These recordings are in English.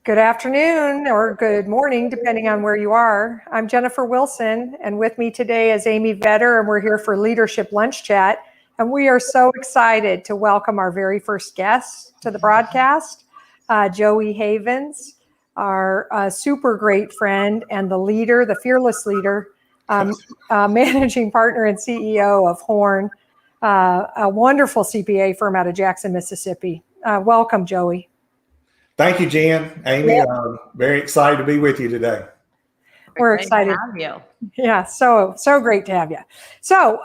Good afternoon or good morning, depending on where you are. I'm Jennifer Wilson, and with me today is Amy Vetter, and we're here for Leadership Lunch Chat. And we are so excited to welcome our very first guest to the broadcast, Joey Havens, our super great friend and the leader, the fearless leader, managing partner and CEO of Horn, a wonderful CPA firm out of Jackson, Mississippi. Welcome, Joey. Thank you, Jen. Amy, Yep. very excited to be with you today. We're excited to have you. Yeah, so great to have you. So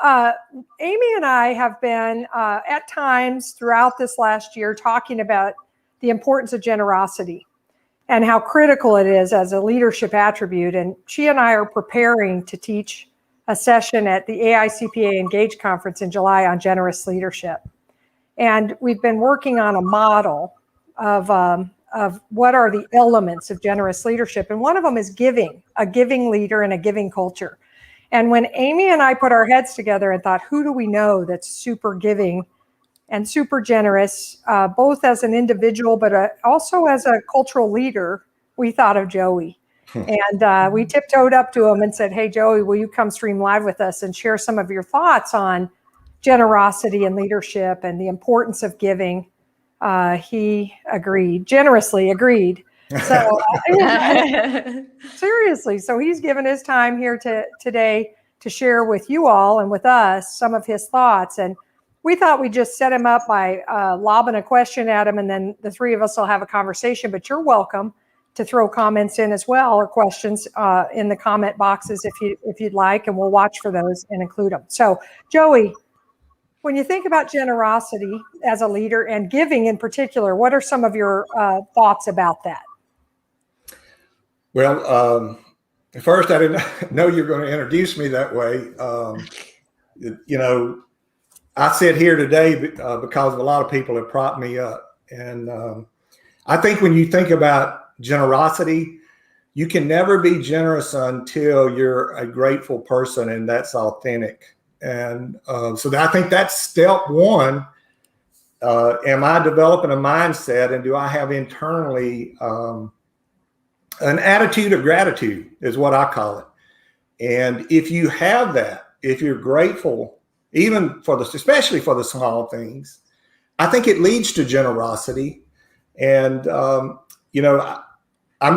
Amy and I have been at times throughout this last year talking about the importance of generosity and how critical it is as a leadership attribute. And she and I are preparing to teach a session at the AICPA Engage Conference in July on generous leadership. And we've been working on a model of what are the elements of generous leadership. And one of them is giving, a giving leader and a giving culture. And when Amy and I put our heads together and thought, who do we know that's super giving and super generous, both as an individual, but also as a cultural leader, we thought of Joey. And we tiptoed up to him and said, hey, Joey, will you come stream live with us and share some of your thoughts on generosity and leadership and the importance of giving? He agreed, generously agreed. So seriously, so he's given his time here today to share with you all and with us some of his thoughts. And we thought we'd just set him up by lobbing a question at him, and then the three of us will have a conversation. But you're welcome to throw comments in as well, or questions in the comment boxes if you'd like, and we'll watch for those and include them. So, Joey, when you think about generosity as a leader and giving in particular, what are some of your thoughts about that? Well, first, I didn't know you were going to introduce me that way. I sit here today because a lot of people have propped me up. And I think when you think about generosity, you can never be generous until you're a grateful person, and that's authentic. And so I think that's step one. Am I developing a mindset, and do I have internally an attitude of gratitude is what I call it. And if you have that, if you're grateful, even especially for the small things, I think it leads to generosity. And, I'm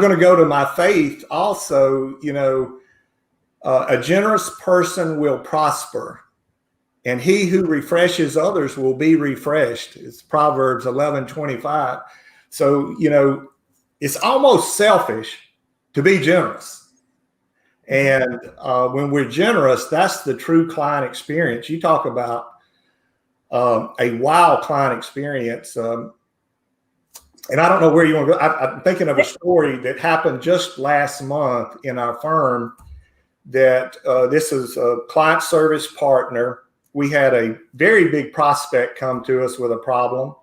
going to go to my faith also. A generous person will prosper, and he who refreshes others will be refreshed. It's Proverbs 11:25. So, it's almost selfish to be generous. And when we're generous, that's the true client experience. You talk about a wow client experience. And I don't know where you want to go. I'm thinking of a story that happened just last month in our firm. That this is a client service partner. We had a very big prospect come to us with a problem.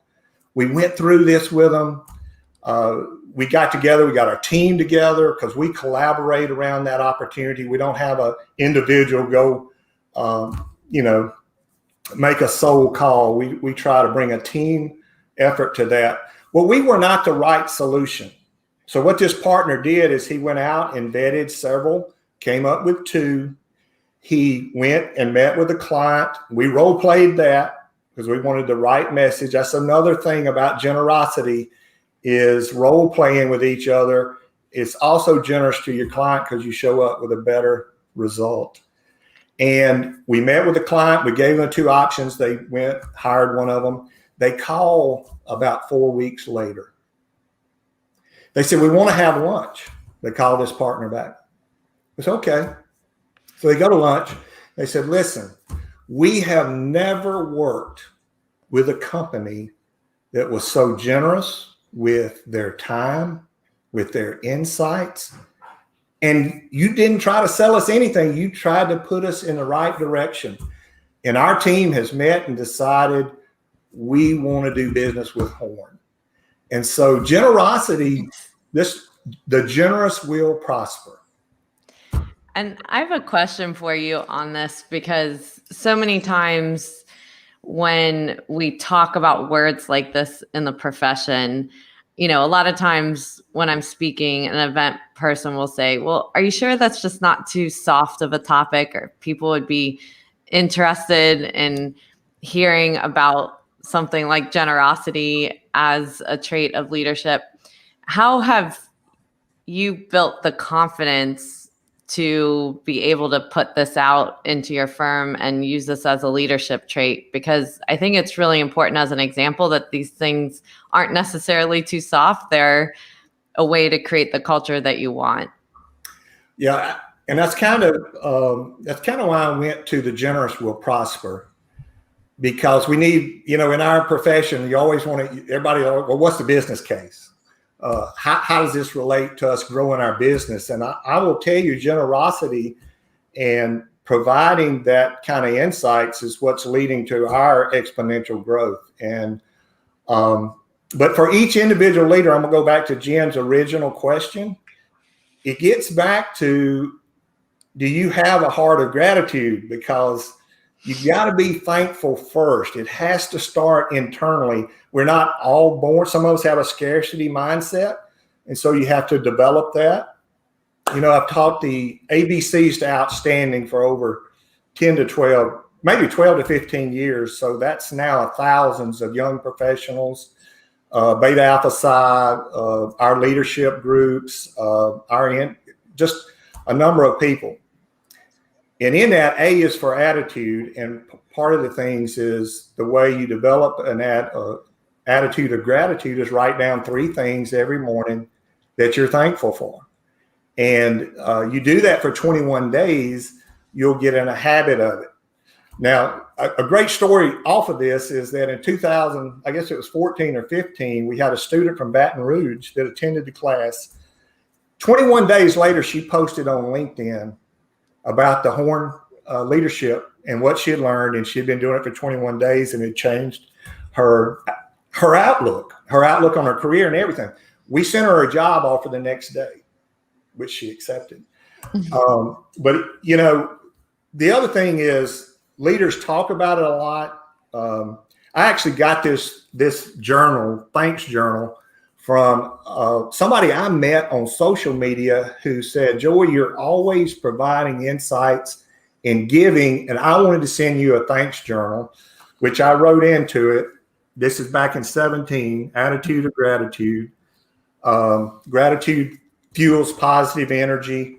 We went through this with them. We got together, we got our team together because we collaborate around that opportunity. We don't have an individual go, make a sole call. We try to bring a team effort to that. Well, we were not the right solution. So what this partner did is he went out and vetted several, came up with two. He went and met with the client. We role played that because we wanted the right message. That's another thing about generosity is role playing with each other. It's also generous to your client because you show up with a better result. And we met with the client. We gave them two options. They went, hired one of them. They called about 4 weeks later. They said, we want to have lunch. They called this partner back. It's okay. So they go to lunch. They said, listen, we have never worked with a company that was so generous with their time, with their insights. And you didn't try to sell us anything. You tried to put us in the right direction. And our team has met and decided we want to do business with Horn. And so generosity, the generous will prosper. And I have a question for you on this, because so many times when we talk about words like this in the profession, a lot of times when I'm speaking, an event person will say, well, are you sure that's just not too soft of a topic, or people would be interested in hearing about something like generosity as a trait of leadership? How have you built the confidence to be able to put this out into your firm and use this as a leadership trait? Because I think it's really important as an example that these things aren't necessarily too soft. They're a way to create the culture that you want. Yeah, and that's kind of why I went to the generous will prosper, because we need, in our profession, you always want to, everybody, well, what's the business case? How does this relate to us growing our business? And I will tell you, generosity and providing that kind of insights is what's leading to our exponential growth. And but for each individual leader, I'm gonna go back to Jen's original question. It gets back to, do you have a heart of gratitude? Because you got to be thankful first. It has to start internally. We're not all born. Some of us have a scarcity mindset, and so you have to develop that. I've taught the ABCs to outstanding for over 10 to 12, maybe 12 to 15 years. So that's now thousands of young professionals, Beta Alpha Psi, our leadership groups, just a number of people. And in that, A is for attitude. And part of the things is the way you develop an attitude of gratitude is write down 3 things every morning that you're thankful for. And you do that for 21 days, you'll get in a habit of it. Now, a great story off of this is that in 2000, I guess it was 14 or 15, we had a student from Baton Rouge that attended the class. 21 days later, she posted on LinkedIn about the Horn leadership and what she had learned, and she had been doing it for 21 days, and it changed her outlook on her career and everything. We sent her a job offer the next day, which she accepted. But the other thing is, leaders talk about it a lot. I actually got this journal, thanks journal, from somebody I met on social media who said, Joey, you're always providing insights and giving, and I wanted to send you a thanks journal, which I wrote into it. This is back in 17, attitude of gratitude. Gratitude fuels positive energy.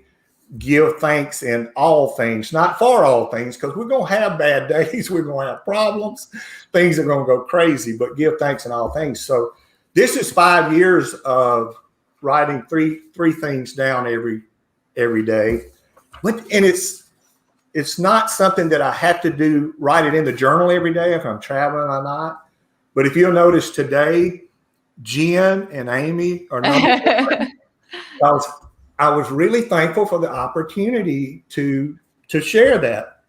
Give thanks in all things, not for all things, because we're going to have bad days. We're going to have problems. Things are going to go crazy, but give thanks in all things. So this is 5 years of writing three things down every day. And it's not something that I have to do, write it in the journal every day if I'm traveling or not. But if you'll notice today, Jen and Amy are number one. I was really thankful for the opportunity to share that.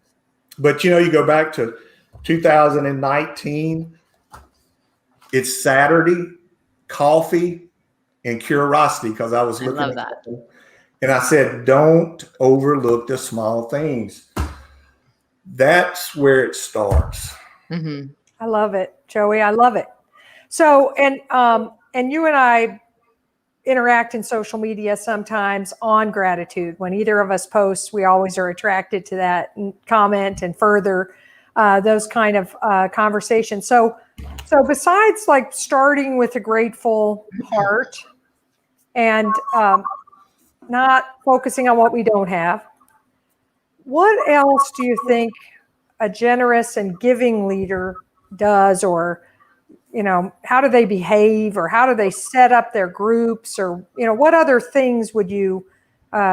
But you go back to 2019, it's Saturday, coffee and curiosity, because I was looking at that. And I said, don't overlook the small things. That's where it starts. Mm-hmm. I love it, Joey. I love it. So, and you and I interact in social media sometimes on gratitude. When either of us posts, we always are attracted to that and comment and further those kind of conversations. So besides like starting with a grateful heart and not focusing on what we don't have, what else do you think a generous and giving leader does, or how do they behave, or how do they set up their groups, or what other things would you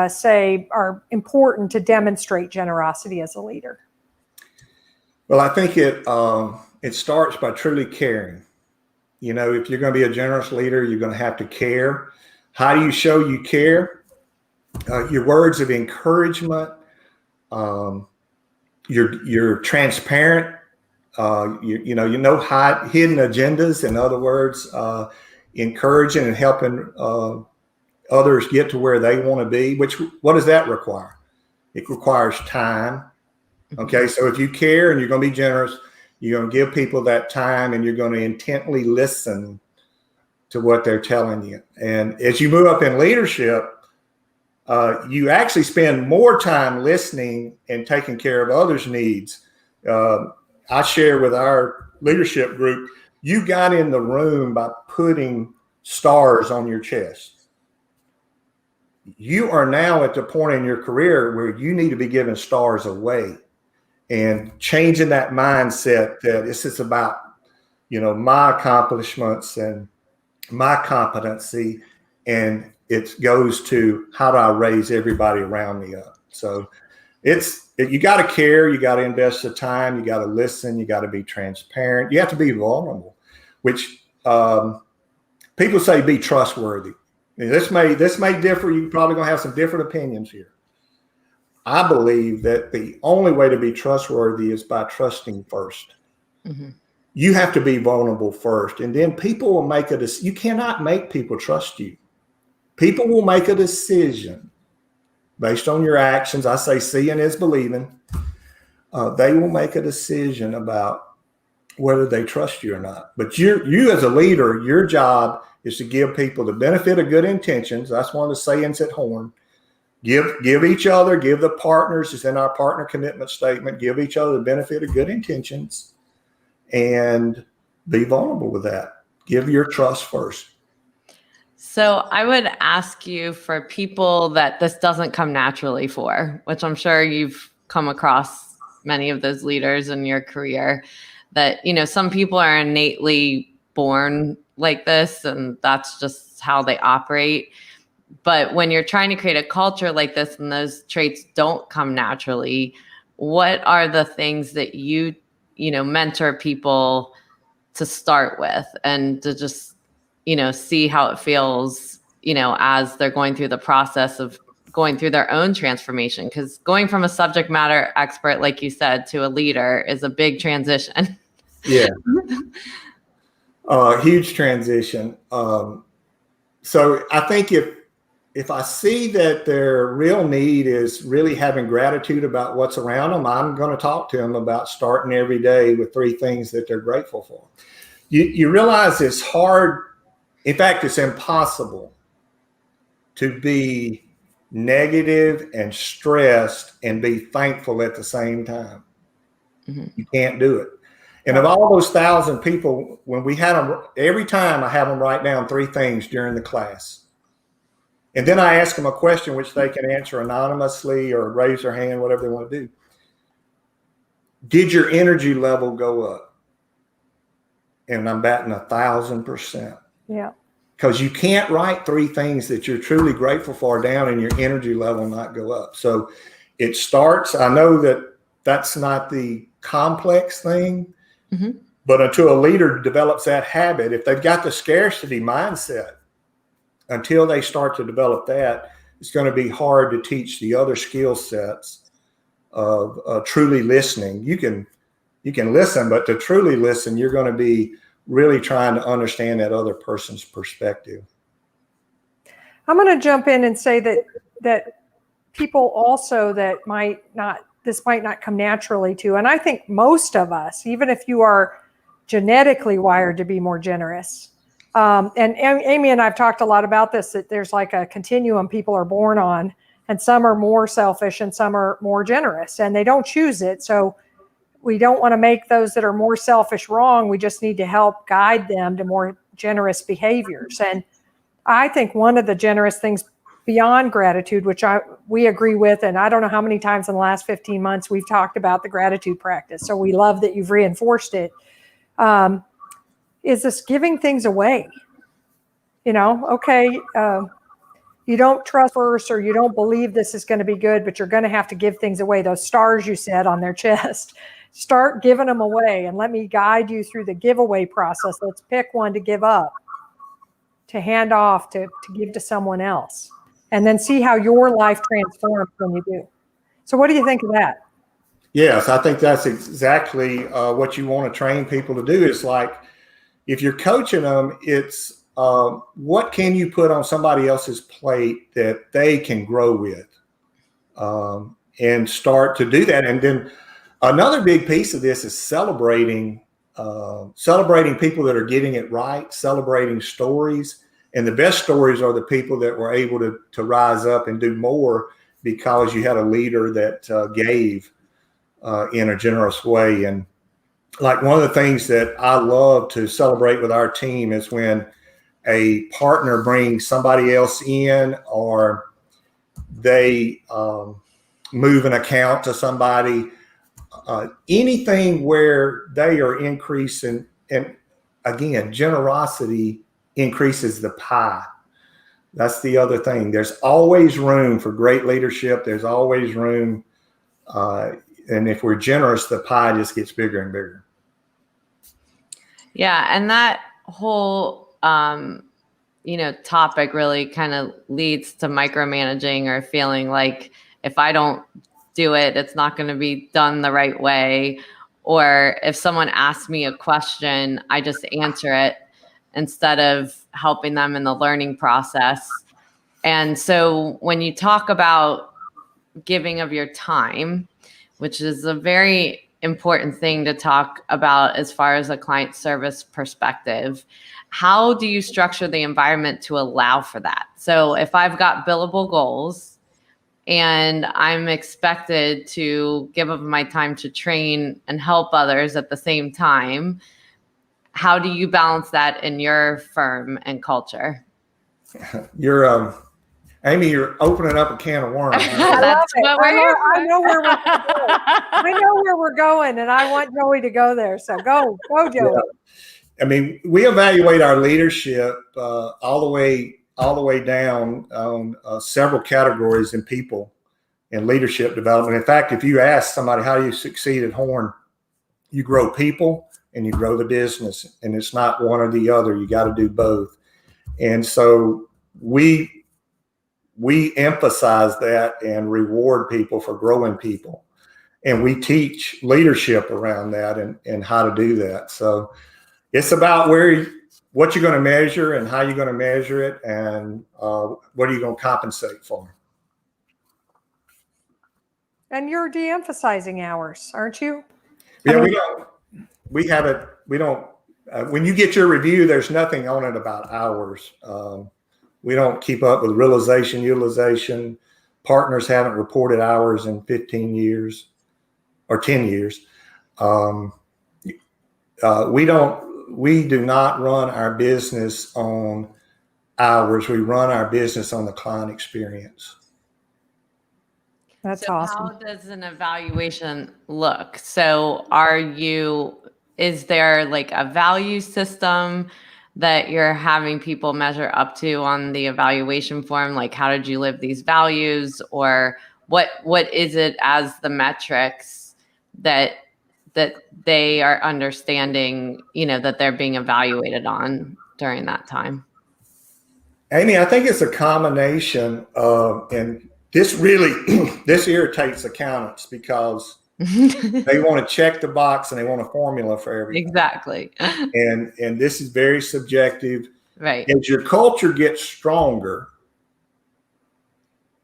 say are important to demonstrate generosity as a leader? Well, I think it starts by truly caring. If you're going to be a generous leader, you're going to have to care. How do you show you care? Your words of encouragement. You're transparent. You know hidden agendas. In other words, encouraging and helping others get to where they want to be. What does that require? It requires time. Okay, so if you care and you're going to be generous, you're going to give people that time, and you're going to intently listen to what they're telling you. And as you move up in leadership, you actually spend more time listening and taking care of others' needs. I share with our leadership group, you got in the room by putting stars on your chest. You are now at the point in your career where you need to be giving stars away and changing that mindset that this is about, my accomplishments and my competency, and it goes to how do I raise everybody around me up. So you got to care, you got to invest the time, you got to listen, you got to be transparent, you have to be vulnerable, which people say be trustworthy. This may differ. You're probably going to have some different opinions here. I believe that the only way to be trustworthy is by trusting first. Mm-hmm. You have to be vulnerable first, and then people will make a decision. You cannot make people trust you. People will make a decision based on your actions. I say seeing is believing. They will make a decision about whether they trust you or not. But you as a leader, your job is to give people the benefit of good intentions. That's one of the sayings at Horn. Give each other, give the partners, it's in our partner commitment statement, give each other the benefit of good intentions and be vulnerable with that. Give your trust first. So I would ask you, for people that this doesn't come naturally for, which I'm sure you've come across many of those leaders in your career, that, some people are innately born like this and that's just how they operate. But when you're trying to create a culture like this and those traits don't come naturally, what are the things that you mentor people to start with and to just, see how it feels, as they're going through the process of going through their own transformation? Because going from a subject matter expert, like you said, to a leader is a big transition. Yeah. Huge transition. So I think if I see that their real need is really having gratitude about what's around them, I'm going to talk to them about starting every day with 3 things that they're grateful for. You realize it's hard. In fact, it's impossible to be negative and stressed and be thankful at the same time. Mm-hmm. You can't do it. And of all those 1,000 people, when we had them, every time I have them write down 3 things during the class. And then I ask them a question which they can answer anonymously or raise their hand, whatever they want to do. Did your energy level go up? And I'm batting 1,000%. Yeah. Because you can't write 3 things that you're truly grateful for down and your energy level not go up. So it starts, I know that that's not the complex thing, mm-hmm. but until a leader develops that habit, if they've got the scarcity mindset, until they start to develop that, it's going to be hard to teach the other skill sets of truly listening. You can listen, but to truly listen, you're going to be really trying to understand that other person's perspective. I'm going to jump in and say that people also that this might not come naturally to, and I think most of us, even if you are genetically wired to be more generous, and Amy and I've talked a lot about this, that there's like a continuum people are born on, and some are more selfish and some are more generous, and they don't choose it. So we don't want to make those that are more selfish wrong. We just need to help guide them to more generous behaviors. And I think one of the generous things beyond gratitude, which we agree with, and I don't know how many times in the last 15 months we've talked about the gratitude practice, so we love that you've reinforced it, is this giving things away. You don't trust first, or you don't believe this is going to be good, but you're going to have to give things away. Those stars you said on their chest, start giving them away, and let me guide you through the giveaway process. Let's pick one to give up, to hand off, to give to someone else, and then see how your life transforms when you do. So what do you think of that? Yes, I think that's exactly what you want to train people to do. It's like, if you're coaching them, it's what can you put on somebody else's plate that they can grow with, and start to do that. And then another big piece of this is celebrating celebrating people that are getting it right, celebrating stories. And the best stories are the people that were able to rise up and do more because you had a leader that gave in a generous way. And like one of the things that I love to celebrate with our team is when a partner brings somebody else in, or they move an account to somebody, anything where they are increasing. And again, generosity increases the pie. That's the other thing. There's always room for great leadership. There's always room. And if we're generous, the pie just gets bigger and bigger. Yeah. And that whole, topic really kind of leads to micromanaging, or feeling like if I don't do it, it's not going to be done the right way. Or if someone asks me a question, I just answer it instead of helping them in the learning process. And so when you talk about giving of your time, which is a very important thing to talk about as far as a client service perspective, how do you structure the environment to allow for that? So if I've got billable goals and I'm expected to give up my time to train and help others at the same time, how do you balance that in your firm and culture? Amy, you're opening up a can of worms. That's what we're here for. I know where we're going. I know where we're going, and I want Joey to go there. So go, Joey. Yeah. I mean, we evaluate our leadership all the way down on several categories in people and leadership development. In fact, if you ask somebody, how do you succeed at Horn? You grow people and you grow the business, and it's not one or the other. You got to do both. And so we emphasize that and reward people for growing people. And we teach leadership around that and how to do that. So it's about what you're going to measure and how you're going to measure it, and what are you going to compensate for. And you're de-emphasizing hours, aren't you? Yeah, we have it. We don't, when you get your review, there's nothing on it about hours. We don't keep up with realization, utilization. Partners haven't reported hours in 15 years or 10 years. We do not run our business on hours. We run our business on the client experience. That's so awesome. How does an evaluation look? So is there like a value system that you're having people measure up to on the evaluation form? Like, how did you live these values? Or what is it as the metrics that they are understanding, that they're being evaluated on during that time? Amy, I think it's a combination of, and this really, this irritates accountants because they want to check the box and they want a formula for everything. Exactly. And this is very subjective. Right. As your culture gets stronger,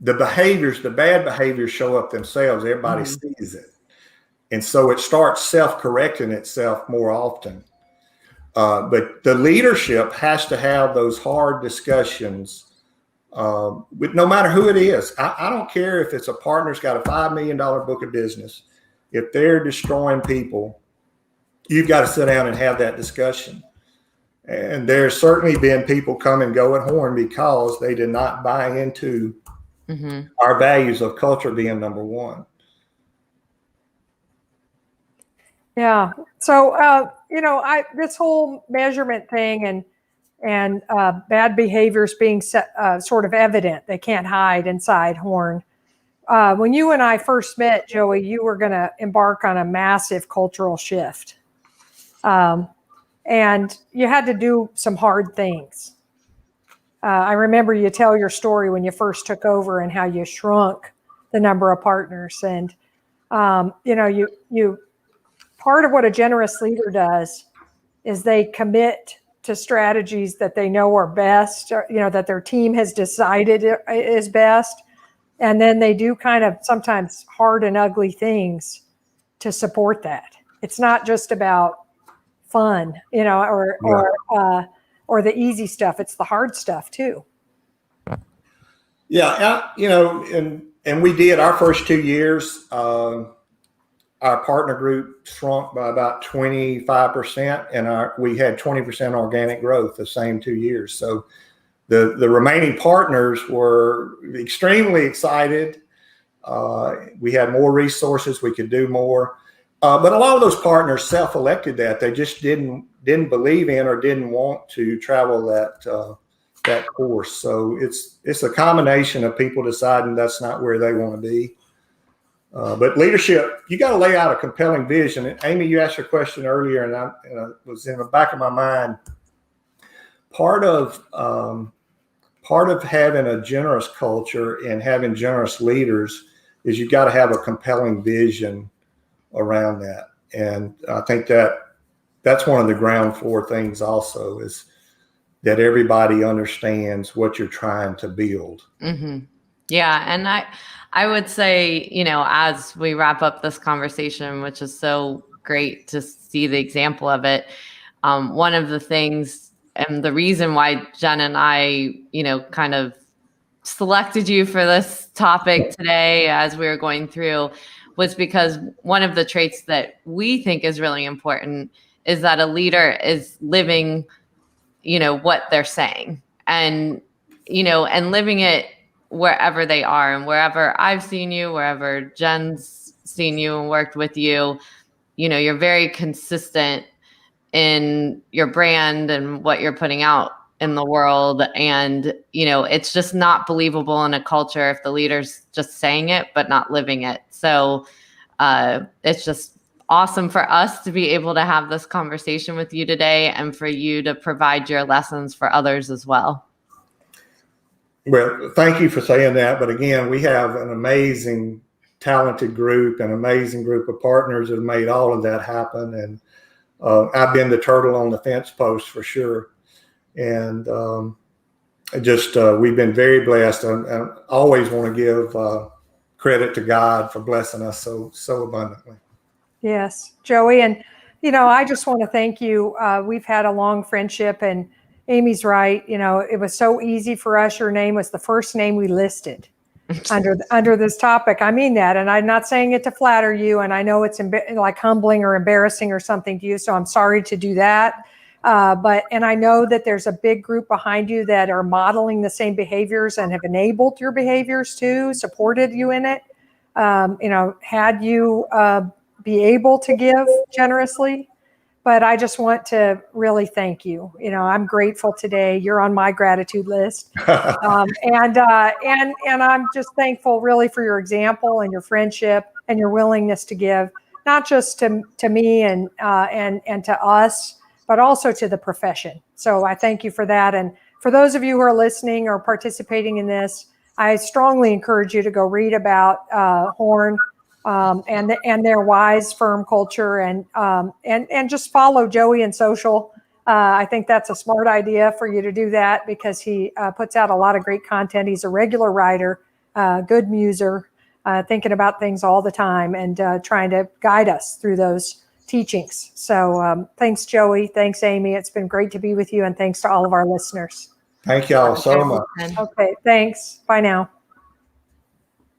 the bad behaviors show up themselves. Everybody sees it. And so it starts self-correcting itself more often. But the leadership has to have those hard discussions with no matter who it is. I don't care if it's a partner's got a $5 million book of business. If they're destroying people, you've got to sit down and have that discussion. And there's certainly been people come and go at Horn because they did not buy into our values of culture being number one. Yeah. So, this whole measurement thing and bad behaviors being sort of evident, they can't hide inside Horn. When you and I first met, Joey, you were going to embark on a massive cultural shift. And you had to do some hard things. I remember you tell your story when you first took over and how you shrunk the number of partners. And, you part of what a generous leader does is they commit to strategies that they know are best, or, that their team has decided is best. And then they do kind of sometimes hard and ugly things to support that. It's not just about fun, or the easy stuff. It's the hard stuff too. Yeah, and we did our first 2 years. Our partner group shrunk by about 25%, and we had 20% organic growth the same 2 years. So the remaining partners were extremely excited. We had more resources, we could do more. But a lot of those partners self-elected that. They just didn't believe in or didn't want to travel that course. So it's a combination of people deciding that's not where they want to be. But leadership, you got to lay out a compelling vision. And Amy, you asked a question earlier, and it was in the back of my mind. Part of having a generous culture and having generous leaders is you got to have a compelling vision around that. And I think that's one of the ground floor things also, is that everybody understands what you're trying to build. Mm-hmm. Yeah. And I would say, as we wrap up this conversation, which is so great to see the example of it, one of the things and the reason why Jen and I, kind of selected you for this topic today as we were going through was because one of the traits that we think is really important is that a leader is living, what they're saying and living it wherever they are, and wherever I've seen you, wherever Jen's seen you and worked with you, you're very consistent in your brand and what you're putting out in the world. And, it's just not believable in a culture if the leader's just saying it, but not living it. So it's just awesome for us to be able to have this conversation with you today and for you to provide your lessons for others as well. Well, thank you for saying that. But again, we have an amazing, talented group, an amazing group of partners that have made all of that happen. And I've been the turtle on the fence post for sure. And we've been very blessed. I always want to give credit to God for blessing us so abundantly. Yes, Joey. And, I just want to thank you. We've had a long friendship, and Amy's right. It was so easy for us. Your name was the first name we listed under this topic. I mean that, and I'm not saying it to flatter you. And I know it's like humbling or embarrassing or something to you. So I'm sorry to do that. And I know that there's a big group behind you that are modeling the same behaviors and have enabled your behaviors too, supported you in it. Had you be able to give generously. But I just want to really thank you. I'm grateful today. You're on my gratitude list. And I'm just thankful really for your example and your friendship and your willingness to give, not just to me and to us, but also to the profession. So I thank you for that. And for those of you who are listening or participating in this, I strongly encourage you to go read about Horn and their wise, firm culture, and just follow Joey in social. I think that's a smart idea for you to do that because he puts out a lot of great content. He's a regular writer, good muser, thinking about things all the time and trying to guide us through those teachings. So thanks, Joey. Thanks, Amy. It's been great to be with you, and thanks to all of our listeners. Thank y'all so much. Okay, thanks. Bye now.